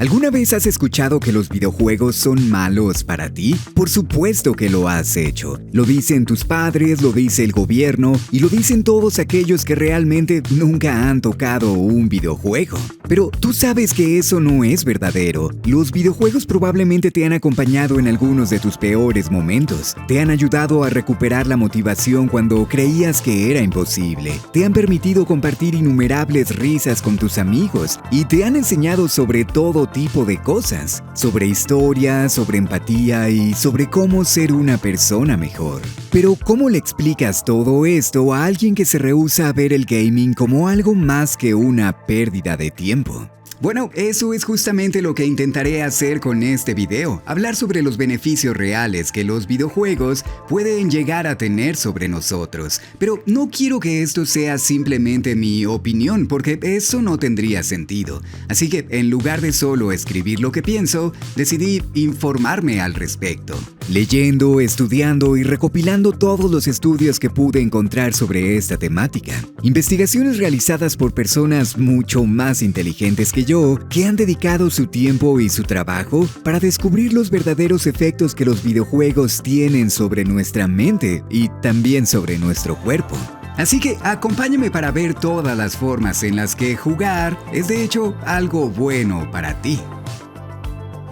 ¿Alguna vez has escuchado que los videojuegos son malos para ti? Por supuesto que lo has hecho. Lo dicen tus padres, lo dice el gobierno y lo dicen todos aquellos que realmente nunca han tocado un videojuego. Pero tú sabes que eso no es verdadero. Los videojuegos probablemente te han acompañado en algunos de tus peores momentos. Te han ayudado a recuperar la motivación cuando creías que era imposible. Te han permitido compartir innumerables risas con tus amigos y te han enseñado sobre todo tipo de cosas, sobre historia, sobre empatía y sobre cómo ser una persona mejor. Pero ¿cómo le explicas todo esto a alguien que se rehúsa a ver el gaming como algo más que una pérdida de tiempo? Bueno, eso es justamente lo que intentaré hacer con este video, hablar sobre los beneficios reales que los videojuegos pueden llegar a tener sobre nosotros. Pero no quiero que esto sea simplemente mi opinión, porque eso no tendría sentido. Así que, en lugar de solo escribir lo que pienso, decidí informarme al respecto. Leyendo, estudiando y recopilando todos los estudios que pude encontrar sobre esta temática. Investigaciones realizadas por personas mucho más inteligentes que yo, que han dedicado su tiempo y su trabajo para descubrir los verdaderos efectos que los videojuegos tienen sobre nuestra mente y también sobre nuestro cuerpo. Así que acompáñame para ver todas las formas en las que jugar es de hecho algo bueno para ti.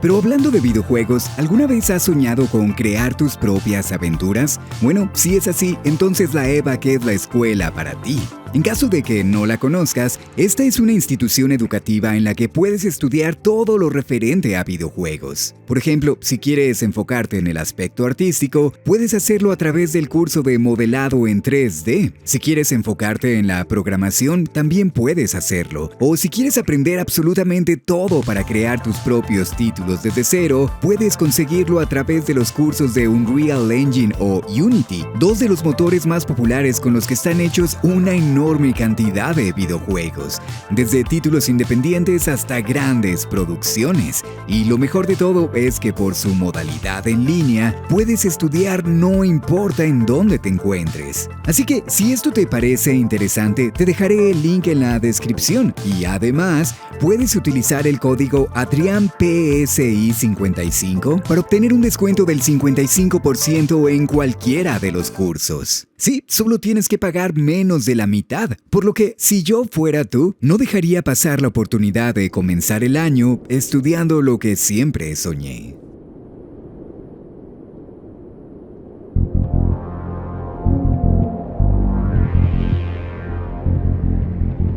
Pero hablando de videojuegos, ¿alguna vez has soñado con crear tus propias aventuras? Bueno, si es así, entonces la EVA, ¿qué es la escuela para ti? En caso de que no la conozcas, esta es una institución educativa en la que puedes estudiar todo lo referente a videojuegos. Por ejemplo, si quieres enfocarte en el aspecto artístico, puedes hacerlo a través del curso de modelado en 3D. Si quieres enfocarte en la programación, también puedes hacerlo. O si quieres aprender absolutamente todo para crear tus propios títulos desde cero, puedes conseguirlo a través de los cursos de Unreal Engine o Unity, dos de los motores más populares con los que están hechos una enorme cantidad de videojuegos, desde títulos independientes hasta grandes producciones. Y lo mejor de todo es que por su modalidad en línea, puedes estudiar no importa en dónde te encuentres. Así que si esto te parece interesante, te dejaré el link en la descripción y además puedes utilizar el código ADRIANPSI55 para obtener un descuento del 55% en cualquiera de los cursos. Sí, solo tienes que pagar menos de la mitad, por lo que si yo fuera tú, no dejaría pasar la oportunidad de comenzar el año estudiando lo que siempre soñé.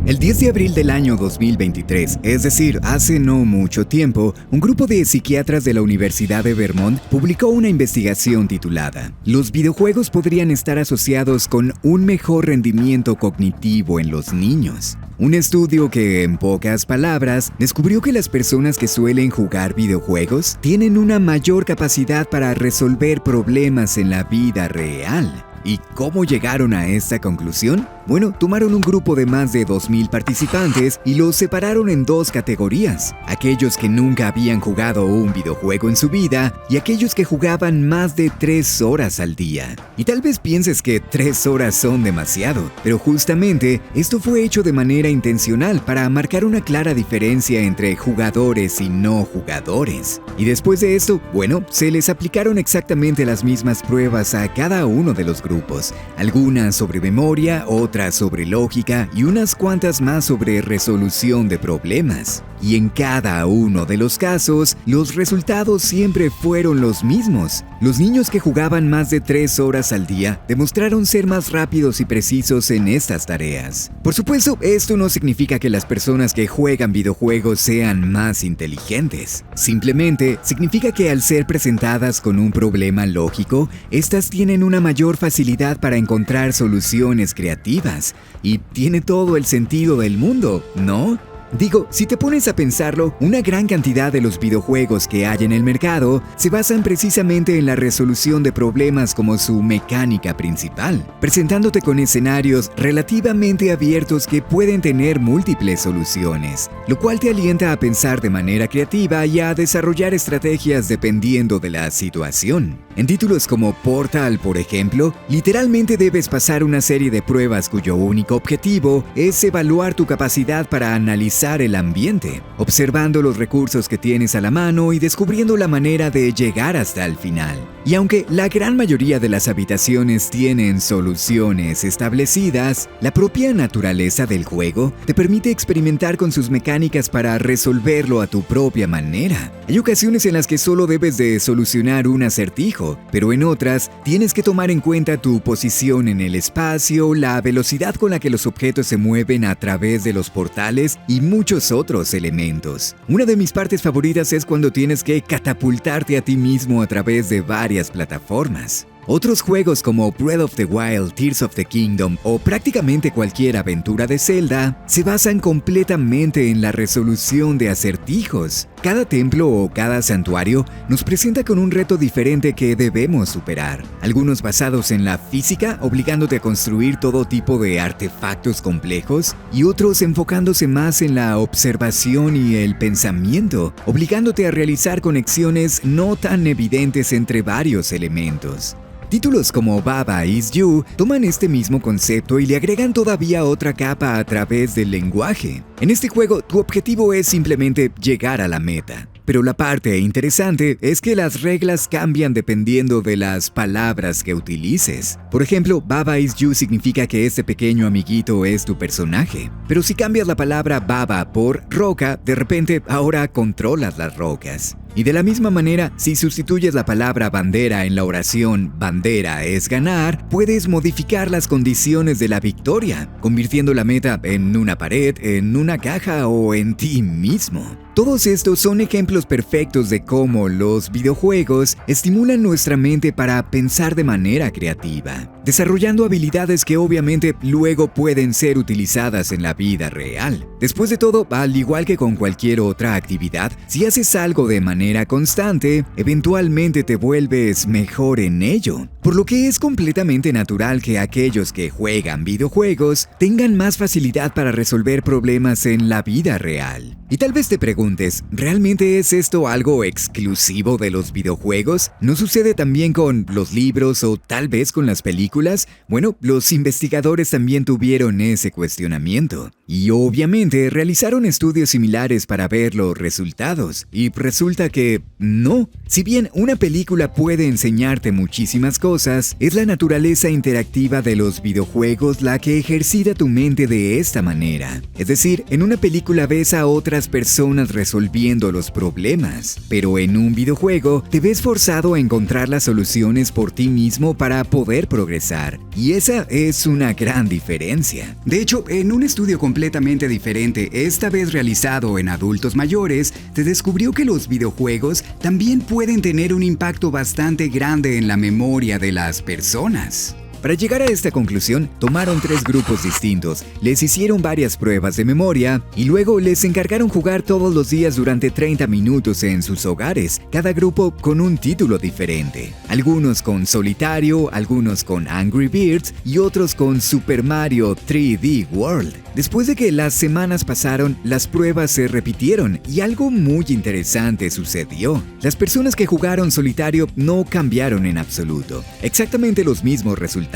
El 10 de abril del año 2023, es decir, hace no mucho tiempo, un grupo de psiquiatras de la Universidad de Vermont publicó una investigación titulada «Los videojuegos podrían estar asociados con un mejor rendimiento cognitivo en los niños». Un estudio que, en pocas palabras, descubrió que las personas que suelen jugar videojuegos tienen una mayor capacidad para resolver problemas en la vida real. ¿Y cómo llegaron a esta conclusión? Bueno, tomaron un grupo de más de 2,000 participantes y los separaron en dos categorías: aquellos que nunca habían jugado un videojuego en su vida y aquellos que jugaban más de 3 horas al día. Y tal vez pienses que 3 horas son demasiado, pero justamente esto fue hecho de manera intencional para marcar una clara diferencia entre jugadores y no jugadores. Y después de esto, bueno, se les aplicaron exactamente las mismas pruebas a cada uno de los grupos, algunas sobre memoria, otras sobre lógica y unas cuantas más sobre resolución de problemas. Y en cada uno de los casos, los resultados siempre fueron los mismos. Los niños que jugaban más de 3 horas al día demostraron ser más rápidos y precisos en estas tareas. Por supuesto, esto no significa que las personas que juegan videojuegos sean más inteligentes. Simplemente significa que al ser presentadas con un problema lógico, estas tienen una mayor facilidad para encontrar soluciones creativas. Y tiene todo el sentido del mundo, ¿no? Digo, si te pones a pensarlo, una gran cantidad de los videojuegos que hay en el mercado se basan precisamente en la resolución de problemas como su mecánica principal, presentándote con escenarios relativamente abiertos que pueden tener múltiples soluciones, lo cual te alienta a pensar de manera creativa y a desarrollar estrategias dependiendo de la situación. En títulos como Portal, por ejemplo, literalmente debes pasar una serie de pruebas cuyo único objetivo es evaluar tu capacidad para analizar analizar el ambiente, observando los recursos que tienes a la mano y descubriendo la manera de llegar hasta el final. Y aunque la gran mayoría de las habitaciones tienen soluciones establecidas, la propia naturaleza del juego te permite experimentar con sus mecánicas para resolverlo a tu propia manera. Hay ocasiones en las que solo debes de solucionar un acertijo, pero en otras tienes que tomar en cuenta tu posición en el espacio, la velocidad con la que los objetos se mueven a través de los portales y muchos otros elementos. Una de mis partes favoritas es cuando tienes que catapultarte a ti mismo a través de varias plataformas. Otros juegos como Breath of the Wild, Tears of the Kingdom o prácticamente cualquier aventura de Zelda se basan completamente en la resolución de acertijos. Cada templo o cada santuario nos presenta con un reto diferente que debemos superar. Algunos basados en la física, obligándote a construir todo tipo de artefactos complejos, y otros enfocándose más en la observación y el pensamiento, obligándote a realizar conexiones no tan evidentes entre varios elementos. Títulos como Baba Is You toman este mismo concepto y le agregan todavía otra capa a través del lenguaje. En este juego, tu objetivo es simplemente llegar a la meta. Pero la parte interesante es que las reglas cambian dependiendo de las palabras que utilices. Por ejemplo, Baba Is You significa que este pequeño amiguito es tu personaje. Pero si cambias la palabra Baba por roca, de repente ahora controlas las rocas. Y de la misma manera, si sustituyes la palabra bandera en la oración bandera es ganar, puedes modificar las condiciones de la victoria, convirtiendo la meta en una pared, en una caja o en ti mismo. Todos estos son ejemplos perfectos de cómo los videojuegos estimulan nuestra mente para pensar de manera creativa, desarrollando habilidades que obviamente luego pueden ser utilizadas en la vida real. Después de todo, al igual que con cualquier otra actividad, si haces algo de manera constante, eventualmente te vuelves mejor en ello. Por lo que es completamente natural que aquellos que juegan videojuegos tengan más facilidad para resolver problemas en la vida real. Y tal vez te preguntes, ¿realmente es esto algo exclusivo de los videojuegos? ¿No sucede también con los libros o tal vez con las películas? Bueno, los investigadores también tuvieron ese cuestionamiento. Y obviamente realizaron estudios similares para ver los resultados. Y resulta que no. Si bien una película puede enseñarte muchísimas cosas, es la naturaleza interactiva de los videojuegos la que ejercita tu mente de esta manera. Es decir, en una película ves a otras personas resolviendo los problemas, pero en un videojuego te ves forzado a encontrar las soluciones por ti mismo para poder progresar. Y esa es una gran diferencia. De hecho, en un estudio completamente diferente, esta vez realizado en adultos mayores, se descubrió que los videojuegos también pueden tener un impacto bastante grande en la memoria de las personas. Para llegar a esta conclusión, tomaron 3 grupos distintos, les hicieron varias pruebas de memoria y luego les encargaron jugar todos los días durante 30 minutos en sus hogares, cada grupo con un título diferente. Algunos con Solitario, algunos con Angry Birds y otros con Super Mario 3D World. Después de que las semanas pasaron, las pruebas se repitieron y algo muy interesante sucedió. Las personas que jugaron Solitario no cambiaron en absoluto, exactamente los mismos resultados.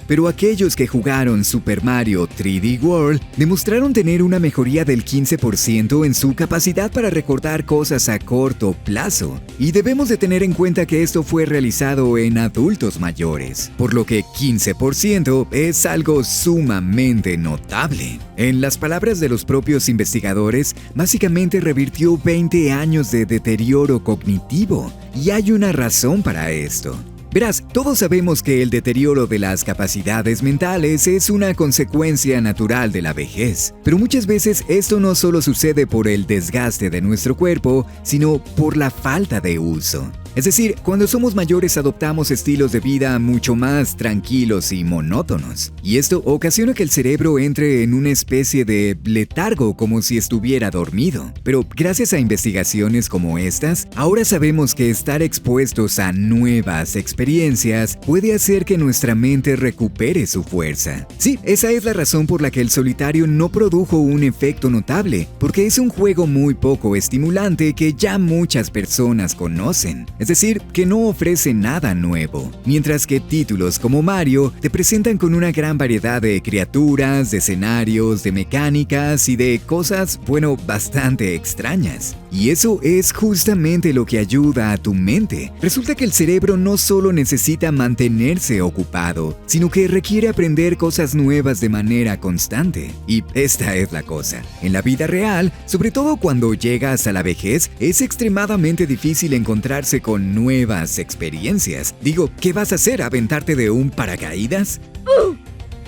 Pero aquellos que jugaron Super Mario 3D World demostraron tener una mejoría del 15% en su capacidad para recordar cosas a corto plazo. Y debemos de tener en cuenta que esto fue realizado en adultos mayores, por lo que 15% es algo sumamente notable. En las palabras de los propios investigadores, básicamente revirtió 20 años de deterioro cognitivo, y hay una razón para esto. Verás, todos sabemos que el deterioro de las capacidades mentales es una consecuencia natural de la vejez, pero muchas veces esto no solo sucede por el desgaste de nuestro cuerpo, sino por la falta de uso. Es decir, cuando somos mayores adoptamos estilos de vida mucho más tranquilos y monótonos. Y esto ocasiona que el cerebro entre en una especie de letargo como si estuviera dormido. Pero gracias a investigaciones como estas, ahora sabemos que estar expuestos a nuevas experiencias puede hacer que nuestra mente recupere su fuerza. Sí, esa es la razón por la que el Solitario no produjo un efecto notable, porque es un juego muy poco estimulante que ya muchas personas conocen. Es es decir, que no ofrece nada nuevo, mientras que títulos como Mario te presentan con una gran variedad de criaturas, de escenarios, de mecánicas y de cosas, bastante extrañas. Y eso es justamente lo que ayuda a tu mente. Resulta que el cerebro no solo necesita mantenerse ocupado, sino que requiere aprender cosas nuevas de manera constante. Y esta es la cosa. En la vida real, sobre todo cuando llegas a la vejez, es extremadamente difícil encontrarse con nuevas experiencias. Digo, ¿qué vas a hacer? ¿Aventarte de un paracaídas?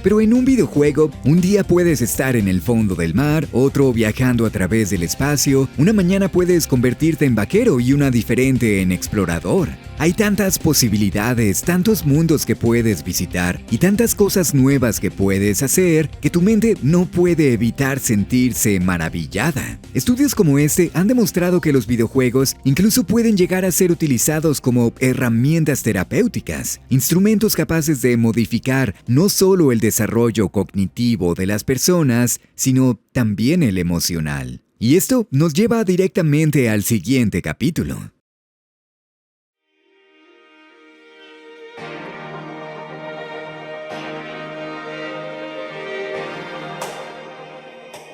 Pero en un videojuego, un día puedes estar en el fondo del mar, otro viajando a través del espacio, una mañana puedes convertirte en vaquero y una diferente en explorador. Hay tantas posibilidades, tantos mundos que puedes visitar y tantas cosas nuevas que puedes hacer que tu mente no puede evitar sentirse maravillada. Estudios como este han demostrado que los videojuegos incluso pueden llegar a ser utilizados como herramientas terapéuticas, instrumentos capaces de modificar no solo el desarrollo cognitivo de las personas, sino también el emocional. Y esto nos lleva directamente al siguiente capítulo.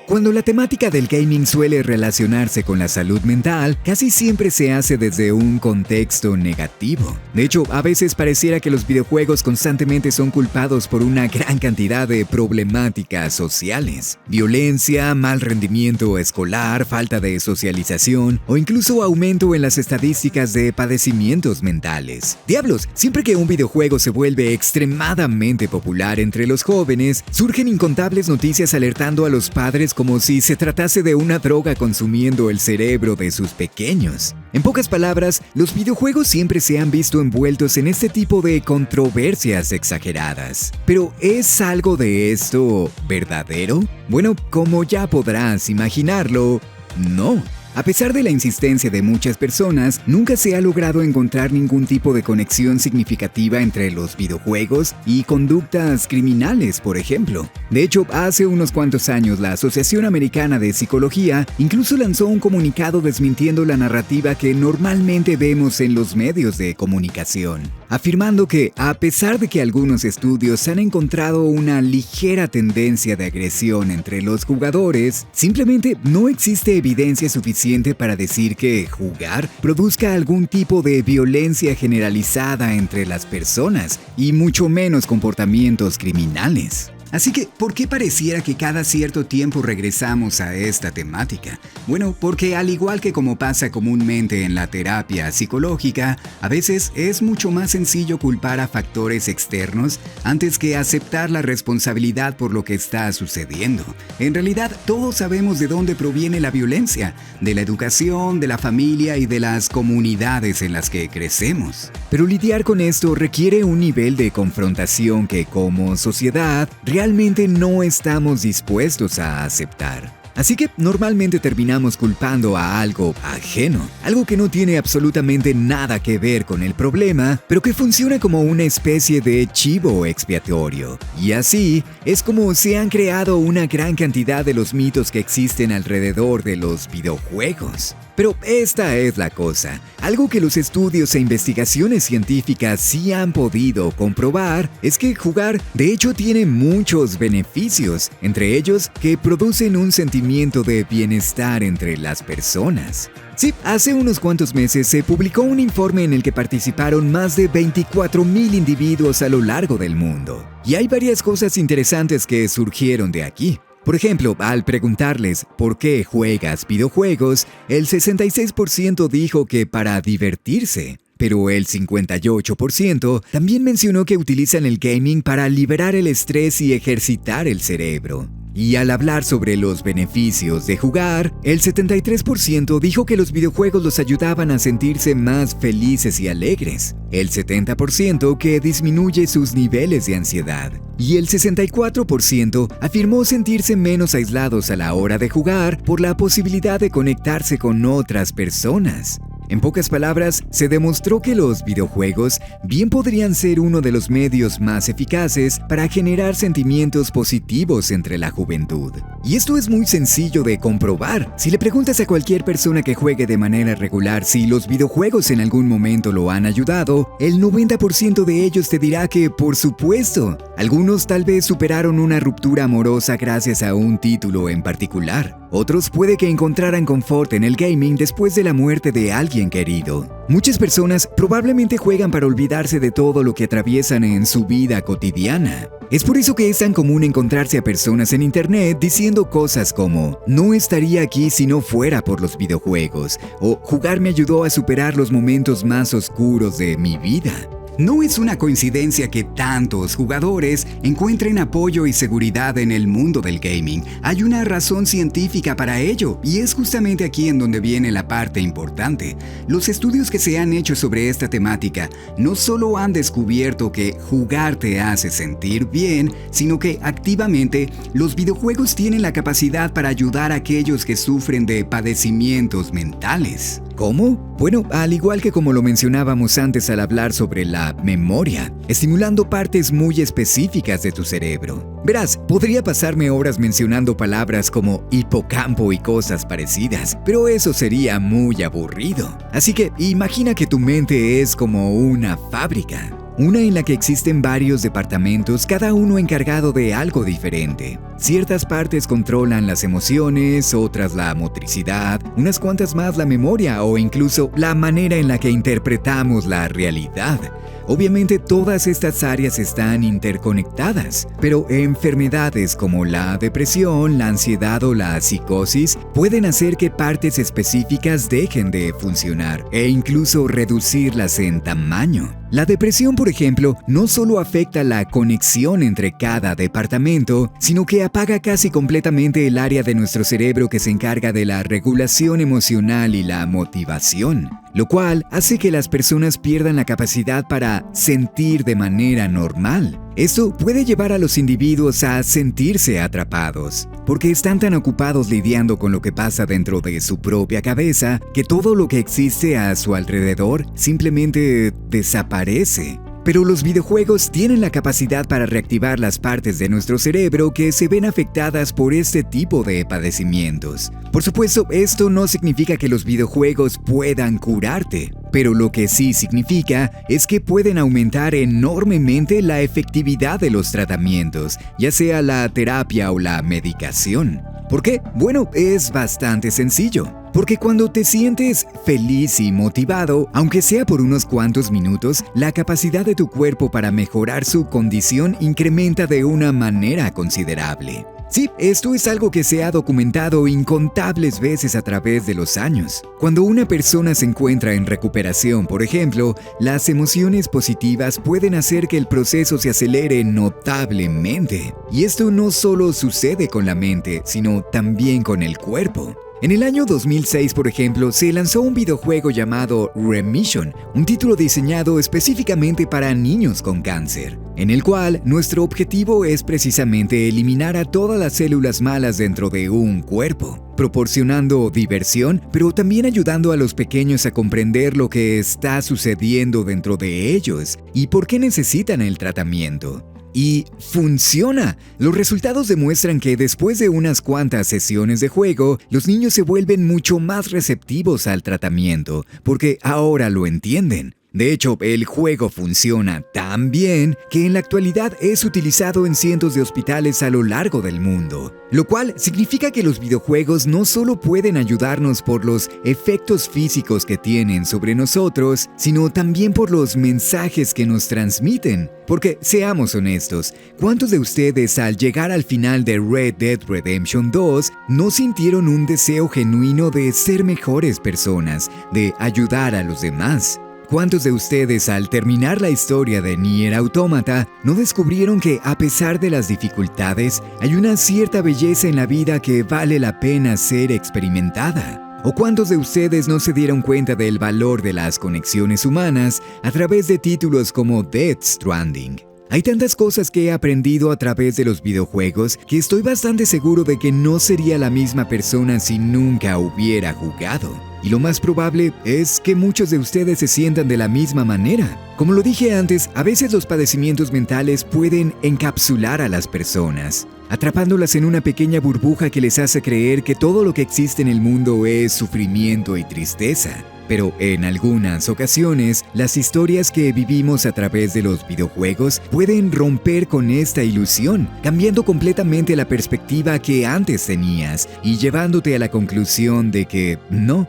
Cuando la temática del gaming suele relacionarse con la salud mental, casi siempre se hace desde un contexto negativo. De hecho, a veces pareciera que los videojuegos constantemente son culpados por una gran cantidad de problemáticas sociales. Violencia, mal rendimiento escolar, falta de socialización o incluso aumento en las estadísticas de padecimientos mentales. Diablos, siempre que un videojuego se vuelve extremadamente popular entre los jóvenes, surgen incontables noticias alertando a los padres como si se tratase de una droga consumiendo el cerebro de sus pequeños. En pocas palabras, los videojuegos siempre se han visto envueltos en este tipo de controversias exageradas. Pero ¿es algo de esto verdadero? Bueno, como ya podrás imaginarlo, no. A pesar de la insistencia de muchas personas, nunca se ha logrado encontrar ningún tipo de conexión significativa entre los videojuegos y conductas criminales, por ejemplo. De hecho, hace unos cuantos años la Asociación Americana de Psicología incluso lanzó un comunicado desmintiendo la narrativa que normalmente vemos en los medios de comunicación, afirmando que, a pesar de que algunos estudios han encontrado una ligera tendencia de agresión entre los jugadores, simplemente no existe evidencia suficiente para decir que jugar produzca algún tipo de violencia generalizada entre las personas y mucho menos comportamientos criminales. Así que, ¿por qué pareciera que cada cierto tiempo regresamos a esta temática? Bueno, porque al igual que como pasa comúnmente en la terapia psicológica, a veces es mucho más sencillo culpar a factores externos antes que aceptar la responsabilidad por lo que está sucediendo. En realidad, todos sabemos de dónde proviene la violencia, de la educación, de la familia y de las comunidades en las que crecemos. Pero lidiar con esto requiere un nivel de confrontación que, como sociedad, realmente no estamos dispuestos a aceptar. Así que normalmente terminamos culpando a algo ajeno, algo que no tiene absolutamente nada que ver con el problema, pero que funciona como una especie de chivo expiatorio. Y así es como se han creado una gran cantidad de los mitos que existen alrededor de los videojuegos. Pero esta es la cosa. Algo que los estudios e investigaciones científicas sí han podido comprobar es que jugar de hecho tiene muchos beneficios, entre ellos que producen un sentimiento de bienestar entre las personas. Sí, hace unos cuantos meses se publicó un informe en el que participaron más de 24,000 individuos a lo largo del mundo. Y hay varias cosas interesantes que surgieron de aquí. Por ejemplo, al preguntarles ¿por qué juegas videojuegos?, el 66% dijo que para divertirse. Pero el 58% también mencionó que utilizan el gaming para liberar el estrés y ejercitar el cerebro. Y al hablar sobre los beneficios de jugar, el 73% dijo que los videojuegos los ayudaban a sentirse más felices y alegres, el 70% que disminuye sus niveles de ansiedad, y el 64% afirmó sentirse menos aislados a la hora de jugar por la posibilidad de conectarse con otras personas. En pocas palabras, se demostró que los videojuegos bien podrían ser uno de los medios más eficaces para generar sentimientos positivos entre la juventud. Y esto es muy sencillo de comprobar. Si le preguntas a cualquier persona que juegue de manera regular si los videojuegos en algún momento lo han ayudado, el 90% de ellos te dirá que, por supuesto. Algunos tal vez superaron una ruptura amorosa gracias a un título en particular. Otros puede que encontraran confort en el gaming después de la muerte de alguien querido. Muchas personas probablemente juegan para olvidarse de todo lo que atraviesan en su vida cotidiana. Es por eso que es tan común encontrarse a personas en internet diciendo cosas como "no estaría aquí si no fuera por los videojuegos" o "jugar me ayudó a superar los momentos más oscuros de mi vida". No es una coincidencia que tantos jugadores encuentren apoyo y seguridad en el mundo del gaming. Hay una razón científica para ello, y es justamente aquí en donde viene la parte importante. Los estudios que se han hecho sobre esta temática no solo han descubierto que jugar te hace sentir bien, sino que activamente los videojuegos tienen la capacidad para ayudar a aquellos que sufren de padecimientos mentales. ¿Cómo? Bueno, al igual que como lo mencionábamos antes al hablar sobre la memoria, estimulando partes muy específicas de tu cerebro. Verás, podría pasarme horas mencionando palabras como hipocampo y cosas parecidas, pero eso sería muy aburrido. Así que imagina que tu mente es como una fábrica. Una en la que existen varios departamentos, cada uno encargado de algo diferente. Ciertas partes controlan las emociones, otras la motricidad, unas cuantas más la memoria o incluso la manera en la que interpretamos la realidad. Obviamente todas estas áreas están interconectadas, pero enfermedades como la depresión, la ansiedad o la psicosis pueden hacer que partes específicas dejen de funcionar e incluso reducirlas en tamaño. La depresión, por ejemplo, no solo afecta la conexión entre cada departamento, sino que apaga casi completamente el área de nuestro cerebro que se encarga de la regulación emocional y la motivación, lo cual hace que las personas pierdan la capacidad para sentir de manera normal. Esto puede llevar a los individuos a sentirse atrapados, porque están tan ocupados lidiando con lo que pasa dentro de su propia cabeza que todo lo que existe a su alrededor simplemente desaparece. Pero los videojuegos tienen la capacidad para reactivar las partes de nuestro cerebro que se ven afectadas por este tipo de padecimientos. Por supuesto, esto no significa que los videojuegos puedan curarte, pero lo que sí significa es que pueden aumentar enormemente la efectividad de los tratamientos, ya sea la terapia o la medicación. ¿Por qué? Bueno, es bastante sencillo. Porque cuando te sientes feliz y motivado, aunque sea por unos cuantos minutos, la capacidad de tu cuerpo para mejorar su condición incrementa de una manera considerable. Sí, esto es algo que se ha documentado incontables veces a través de los años. Cuando una persona se encuentra en recuperación, por ejemplo, las emociones positivas pueden hacer que el proceso se acelere notablemente. Y esto no solo sucede con la mente, sino también con el cuerpo. En el año 2006, por ejemplo, se lanzó un videojuego llamado Remission, un título diseñado específicamente para niños con cáncer, en el cual nuestro objetivo es precisamente eliminar a todas las células malas dentro de un cuerpo, proporcionando diversión, pero también ayudando a los pequeños a comprender lo que está sucediendo dentro de ellos y por qué necesitan el tratamiento. Y funciona. Los resultados demuestran que después de unas cuantas sesiones de juego, los niños se vuelven mucho más receptivos al tratamiento, porque ahora lo entienden. De hecho, el juego funciona tan bien que en la actualidad es utilizado en cientos de hospitales a lo largo del mundo, lo cual significa que los videojuegos no solo pueden ayudarnos por los efectos físicos que tienen sobre nosotros, sino también por los mensajes que nos transmiten. Porque, seamos honestos, ¿cuántos de ustedes al llegar al final de Red Dead Redemption 2 no sintieron un deseo genuino de ser mejores personas, de ayudar a los demás? ¿Cuántos de ustedes al terminar la historia de Nier Automata no descubrieron que a pesar de las dificultades hay una cierta belleza en la vida que vale la pena ser experimentada? ¿O cuántos de ustedes no se dieron cuenta del valor de las conexiones humanas a través de títulos como Death Stranding? Hay tantas cosas que he aprendido a través de los videojuegos que estoy bastante seguro de que no sería la misma persona si nunca hubiera jugado. Y lo más probable es que muchos de ustedes se sientan de la misma manera. Como lo dije antes, a veces los padecimientos mentales pueden encapsular a las personas, atrapándolas en una pequeña burbuja que les hace creer que todo lo que existe en el mundo es sufrimiento y tristeza. Pero en algunas ocasiones, las historias que vivimos a través de los videojuegos pueden romper con esta ilusión, cambiando completamente la perspectiva que antes tenías y llevándote a la conclusión de que no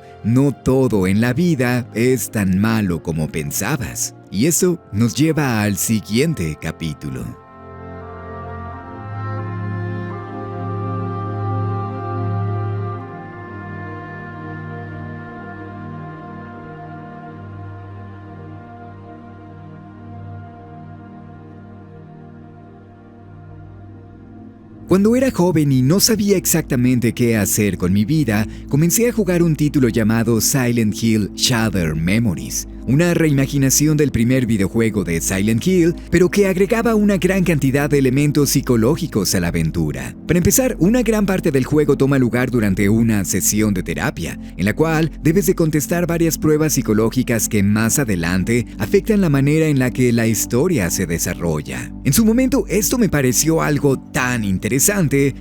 todo en la vida es tan malo como pensabas. Y eso nos lleva al siguiente capítulo. Cuando era joven y no sabía exactamente qué hacer con mi vida, comencé a jugar un título llamado Silent Hill: Shattered Memories, una reimaginación del primer videojuego de Silent Hill, pero que agregaba una gran cantidad de elementos psicológicos a la aventura. Para empezar, una gran parte del juego toma lugar durante una sesión de terapia, en la cual debes de contestar varias pruebas psicológicas que más adelante afectan la manera en la que la historia se desarrolla. En su momento, esto me pareció algo tan interesante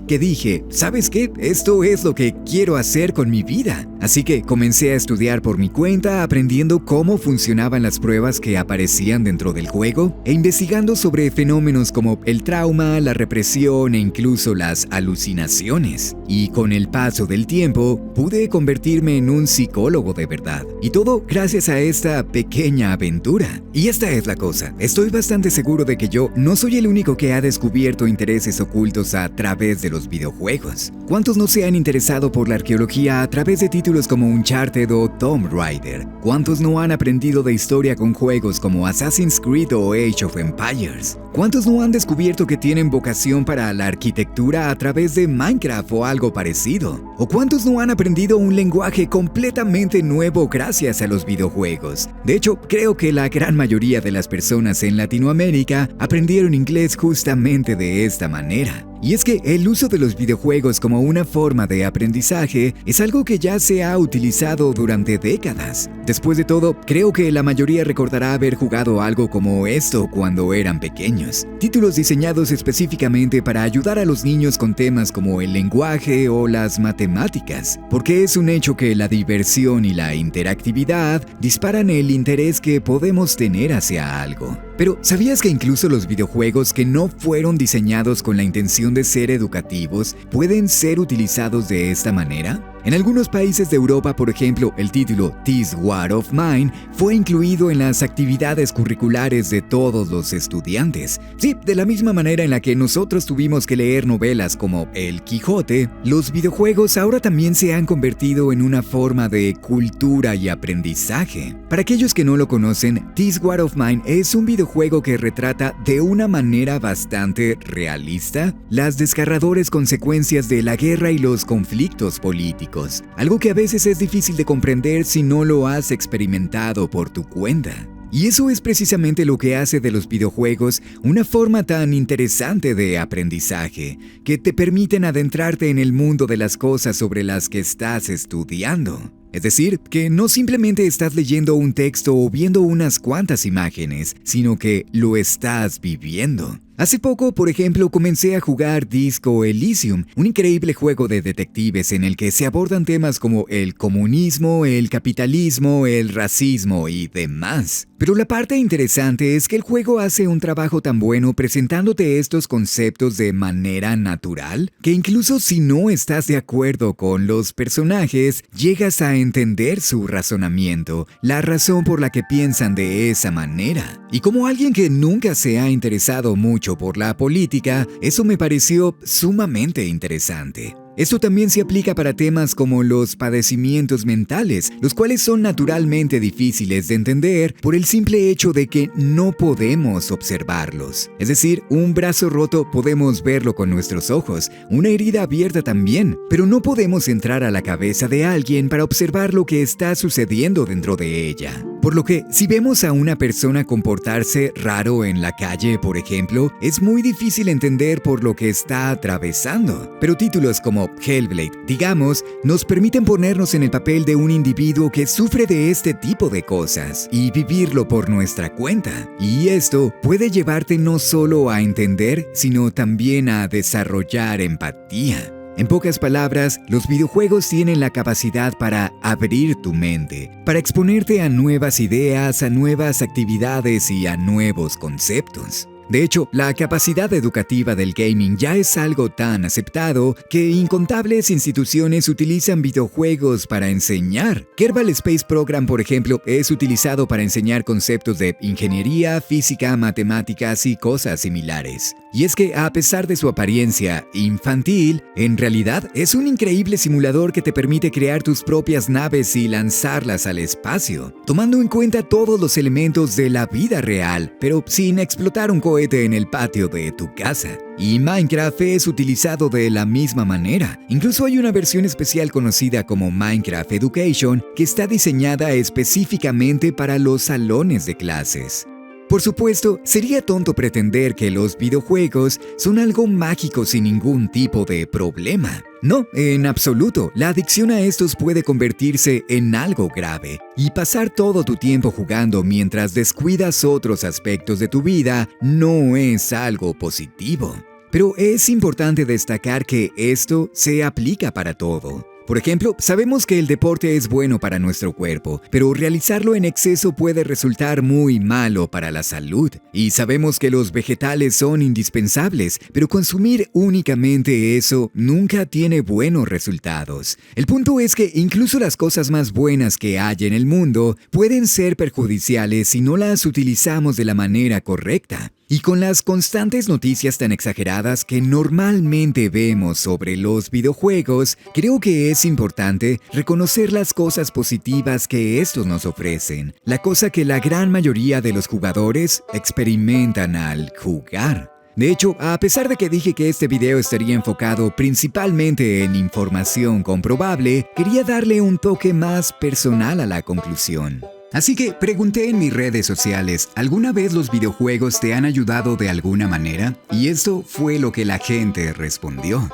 que dije, ¿sabes qué? Esto es lo que quiero hacer con mi vida. Así que comencé a estudiar por mi cuenta, aprendiendo cómo funcionaban las pruebas que aparecían dentro del juego e investigando sobre fenómenos como el trauma, la represión e incluso las alucinaciones. Y con el paso del tiempo, pude convertirme en un psicólogo de verdad. Y todo gracias a esta pequeña aventura. Y esta es la cosa, estoy bastante seguro de que yo no soy el único que ha descubierto intereses ocultos a través de los videojuegos. ¿Cuántos no se han interesado por la arqueología a través de títulos como Uncharted o Tomb Raider? ¿Cuántos no han aprendido de historia con juegos como Assassin's Creed o Age of Empires? ¿Cuántos no han descubierto que tienen vocación para la arquitectura a través de Minecraft o algo parecido? ¿O cuántos no han aprendido un lenguaje completamente nuevo gracias a los videojuegos? De hecho, creo que la gran mayoría de las personas en Latinoamérica aprendieron inglés justamente de esta manera. Y es que el uso de los videojuegos como una forma de aprendizaje es algo que ya se ha utilizado durante décadas. Después de todo, creo que la mayoría recordará haber jugado algo como esto cuando eran pequeños. Títulos diseñados específicamente para ayudar a los niños con temas como el lenguaje o las matemáticas. Porque es un hecho que la diversión y la interactividad disparan el interés que podemos tener hacia algo. Pero, ¿sabías que incluso los videojuegos que no fueron diseñados con la intención de ser educativos pueden ser utilizados de esta manera? En algunos países de Europa, por ejemplo, el título This War of Mine fue incluido en las actividades curriculares de todos los estudiantes. Sí, de la misma manera en la que nosotros tuvimos que leer novelas como El Quijote, los videojuegos ahora también se han convertido en una forma de cultura y aprendizaje. Para aquellos que no lo conocen, This War of Mine es un videojuego que retrata de una manera bastante realista las desgarradoras consecuencias de la guerra y los conflictos políticos. Algo que a veces es difícil de comprender si no lo has experimentado por tu cuenta. Y eso es precisamente lo que hace de los videojuegos una forma tan interesante de aprendizaje, que te permiten adentrarte en el mundo de las cosas sobre las que estás estudiando. Es decir, que no simplemente estás leyendo un texto o viendo unas cuantas imágenes, sino que lo estás viviendo. Hace poco, por ejemplo, comencé a jugar Disco Elysium, un increíble juego de detectives en el que se abordan temas como el comunismo, el capitalismo, el racismo y demás. Pero la parte interesante es que el juego hace un trabajo tan bueno presentándote estos conceptos de manera natural, que incluso si no estás de acuerdo con los personajes, llegas a entender su razonamiento, la razón por la que piensan de esa manera. Y como alguien que nunca se ha interesado mucho por la política, eso me pareció sumamente interesante. Esto también se aplica para temas como los padecimientos mentales, los cuales son naturalmente difíciles de entender por el simple hecho de que no podemos observarlos. Es decir, un brazo roto podemos verlo con nuestros ojos, una herida abierta también, pero no podemos entrar a la cabeza de alguien para observar lo que está sucediendo dentro de ella. Por lo que, si vemos a una persona comportarse raro en la calle, por ejemplo, es muy difícil entender por lo que está atravesando. Pero títulos como Hellblade, digamos, nos permiten ponernos en el papel de un individuo que sufre de este tipo de cosas y vivirlo por nuestra cuenta. Y esto puede llevarte no solo a entender, sino también a desarrollar empatía. En pocas palabras, los videojuegos tienen la capacidad para abrir tu mente, para exponerte a nuevas ideas, a nuevas actividades y a nuevos conceptos. De hecho, la capacidad educativa del gaming ya es algo tan aceptado que incontables instituciones utilizan videojuegos para enseñar. Kerbal Space Program, por ejemplo, es utilizado para enseñar conceptos de ingeniería, física, matemáticas y cosas similares. Y es que, a pesar de su apariencia infantil, en realidad es un increíble simulador que te permite crear tus propias naves y lanzarlas al espacio, tomando en cuenta todos los elementos de la vida real, pero sin explotar un cohete en el patio de tu casa. Y Minecraft es utilizado de la misma manera. Incluso hay una versión especial conocida como Minecraft Education que está diseñada específicamente para los salones de clases. Por supuesto, sería tonto pretender que los videojuegos son algo mágico sin ningún tipo de problema. No, en absoluto. La adicción a estos puede convertirse en algo grave. Y pasar todo tu tiempo jugando mientras descuidas otros aspectos de tu vida no es algo positivo. Pero es importante destacar que esto se aplica para todo. Por ejemplo, sabemos que el deporte es bueno para nuestro cuerpo, pero realizarlo en exceso puede resultar muy malo para la salud. Y sabemos que los vegetales son indispensables, pero consumir únicamente eso nunca tiene buenos resultados. El punto es que incluso las cosas más buenas que hay en el mundo pueden ser perjudiciales si no las utilizamos de la manera correcta. Y con las constantes noticias tan exageradas que normalmente vemos sobre los videojuegos, creo que es importante reconocer las cosas positivas que estos nos ofrecen, la cosa que la gran mayoría de los jugadores experimentan al jugar. De hecho, a pesar de que dije que este video estaría enfocado principalmente en información comprobable, quería darle un toque más personal a la conclusión. Así que pregunté en mis redes sociales, ¿alguna vez los videojuegos te han ayudado de alguna manera? Y esto fue lo que la gente respondió.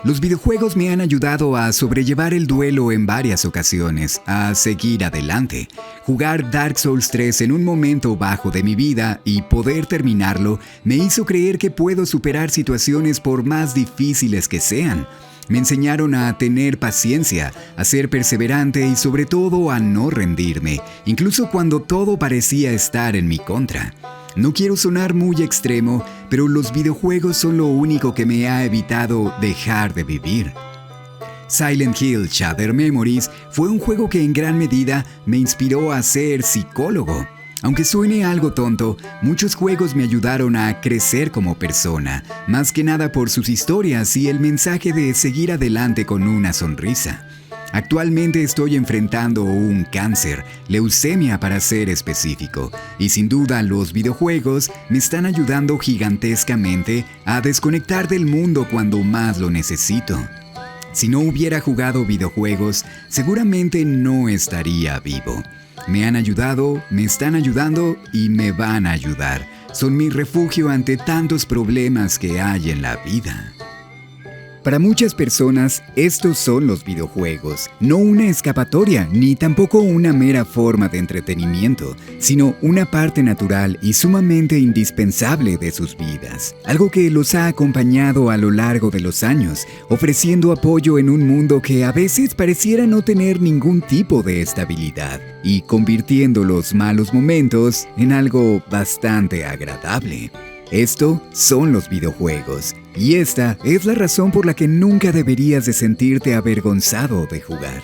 Los videojuegos me han ayudado a sobrellevar el duelo en varias ocasiones, a seguir adelante. Jugar Dark Souls 3 en un momento bajo de mi vida y poder terminarlo me hizo creer que puedo superar situaciones por más difíciles que sean. Me enseñaron a tener paciencia, a ser perseverante y sobre todo a no rendirme, incluso cuando todo parecía estar en mi contra. No quiero sonar muy extremo, pero los videojuegos son lo único que me ha evitado dejar de vivir. Silent Hill Shattered Memories fue un juego que en gran medida me inspiró a ser psicólogo. Aunque suene algo tonto, muchos juegos me ayudaron a crecer como persona, más que nada por sus historias y el mensaje de seguir adelante con una sonrisa. Actualmente estoy enfrentando un cáncer, leucemia para ser específico, y sin duda los videojuegos me están ayudando gigantescamente a desconectar del mundo cuando más lo necesito. Si no hubiera jugado videojuegos, seguramente no estaría vivo. Me han ayudado, me están ayudando y me van a ayudar. Son mi refugio ante tantos problemas que hay en la vida. Para muchas personas, estos son los videojuegos, no una escapatoria ni tampoco una mera forma de entretenimiento, sino una parte natural y sumamente indispensable de sus vidas. Algo que los ha acompañado a lo largo de los años, ofreciendo apoyo en un mundo que a veces pareciera no tener ningún tipo de estabilidad y convirtiendo los malos momentos en algo bastante agradable. Esto son los videojuegos, y esta es la razón por la que nunca deberías de sentirte avergonzado de jugar.